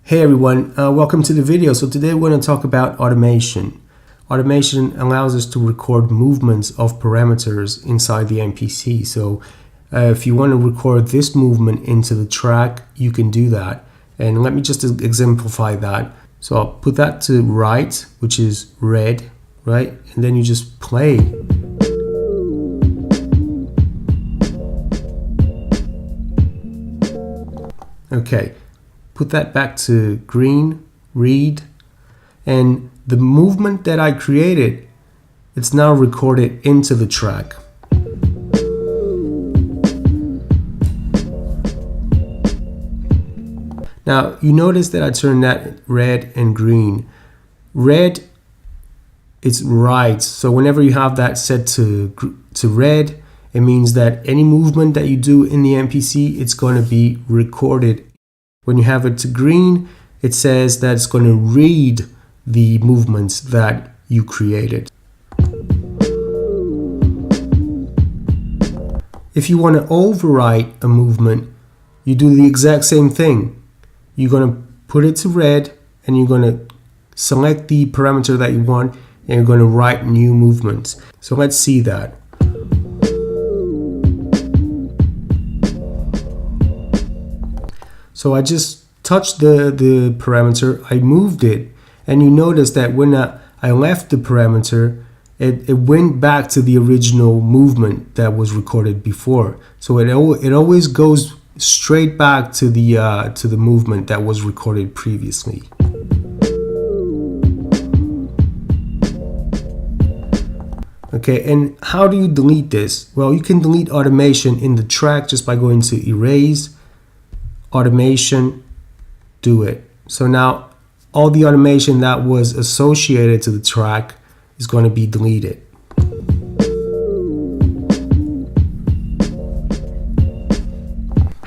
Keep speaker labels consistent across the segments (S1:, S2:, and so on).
S1: Hey everyone, welcome to the video. So today we're going to talk about automation. Automation allows us to record movements of parameters inside the MPC. So if you want to record this movement into the track, you can do that. And let me just exemplify that. So I'll put that to right, which is red, right? And then you just play. Okay. Put that back to green, read, and the movement that I created, it's now recorded into the track. Now you notice that I turned that red and green. Red, it's right. So whenever you have that set to red, it means that any movement that you do in the MPC, it's going to be recorded. When you have it to green, it says that it's going to read the movements that you created. If you want to overwrite a movement, you do the exact same thing. You're going to put it to red and you're going to select the parameter that you want and you're going to write new movements. So let's see that. So I just touched the parameter, I moved it, and you notice that when I left the parameter, it went back to the original movement that was recorded before. So it always goes straight back to the movement that was recorded previously. Okay, and how do you delete this? Well, you can delete automation in the track just by going to Erase, Automation, do it. So now all the automation that was associated to the track is going to be deleted.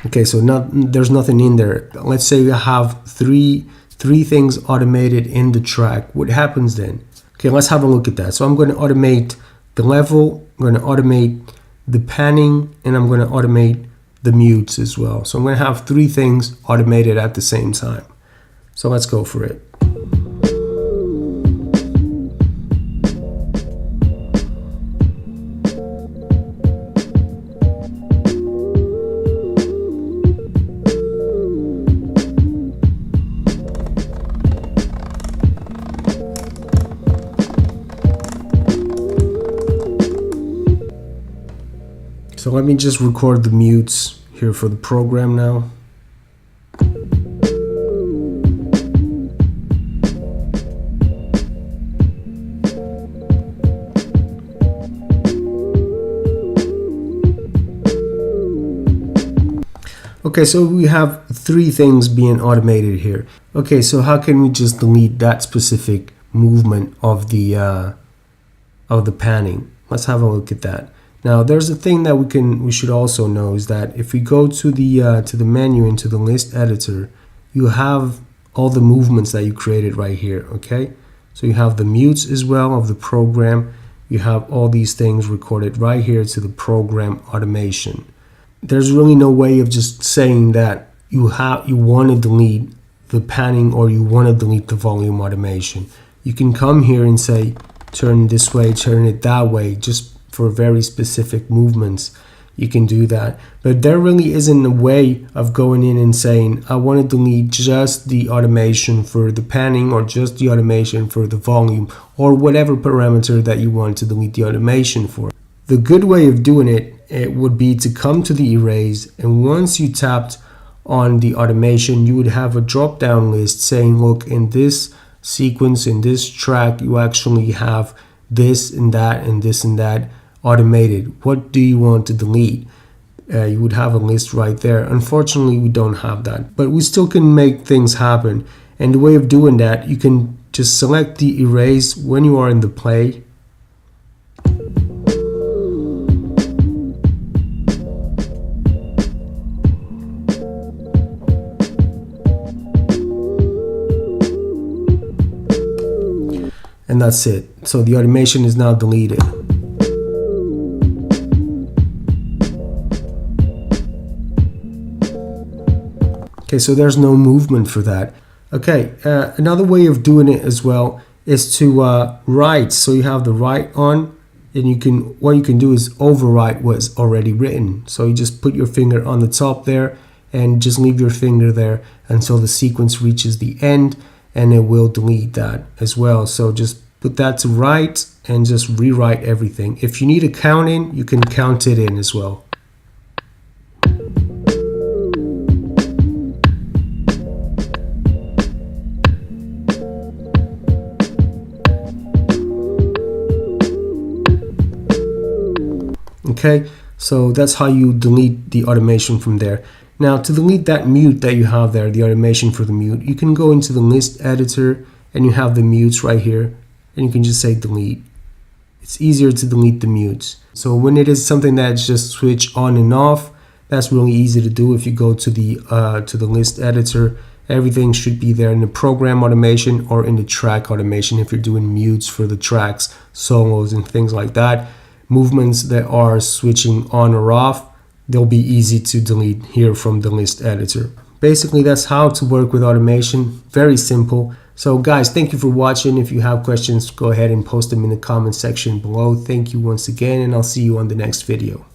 S1: Okay, so there's nothing in there. Let's say you have three things automated in the track. What happens then? Okay, let's have a look at that. So I'm going to automate the level, I'm going to automate the panning, and I'm going to automate the mutes as well. So I'm going to have three things automated at the same time. So let's go for it. So let me just record the mutes here for the program now. Okay, so we have three things being automated here. Okay, so how can we just delete that specific movement of the panning? Let's have a look at that. Now, there's a thing that we should also know is that if we go to the menu into the list editor, you have all the movements that you created right here. Okay, so you have the mutes as well of the program. You have all these things recorded right here to the program automation. There's really no way of just saying that you want to delete the panning or you want to delete the volume automation. You can come here and say turn this way, turn it that way, just for very specific movements. You can do that, but there really isn't a way of going in and saying I want to delete just the automation for the panning or just the automation for the volume or whatever parameter that you want to delete the automation for. The good way of doing it would be to come to the erase, and once you tapped on the automation, you would have a drop down list saying, look, in this sequence, in this track, you actually have this and that and this and that automated. What do you want to delete? You would have a list right there. Unfortunately, we don't have that, but we still can make things happen. And the way of doing that, you can just select the erase when you are in the play. And that's it. So the automation is now deleted. Okay, so there's no movement for that. Okay, another way of doing it as well is to write. So you have the write on, and what you can do is overwrite what's already written. So you just put your finger on the top there and just leave your finger there until the sequence reaches the end, and it will delete that as well. So just put that to write and just rewrite everything. If you need a count in, you can count it in as well. Okay, so that's how you delete the automation from there. Now to delete that mute that you have there, the automation for the mute, you can go into the list editor and you have the mutes right here, and you can just say delete. It's easier to delete the mutes. So when it is something that's just switch on and off, that's really easy to do. If you go to the list editor, everything should be there in the program automation or in the track automation if you're doing mutes for the tracks, solos, and things like that. Movements that are switching on or off, they'll be easy to delete here from the list editor. Basically, that's how to work with automation. Very simple. So guys, thank you for watching. If you have questions, go ahead and post them in the comment section below. Thank you once again, and I'll see you on the next video.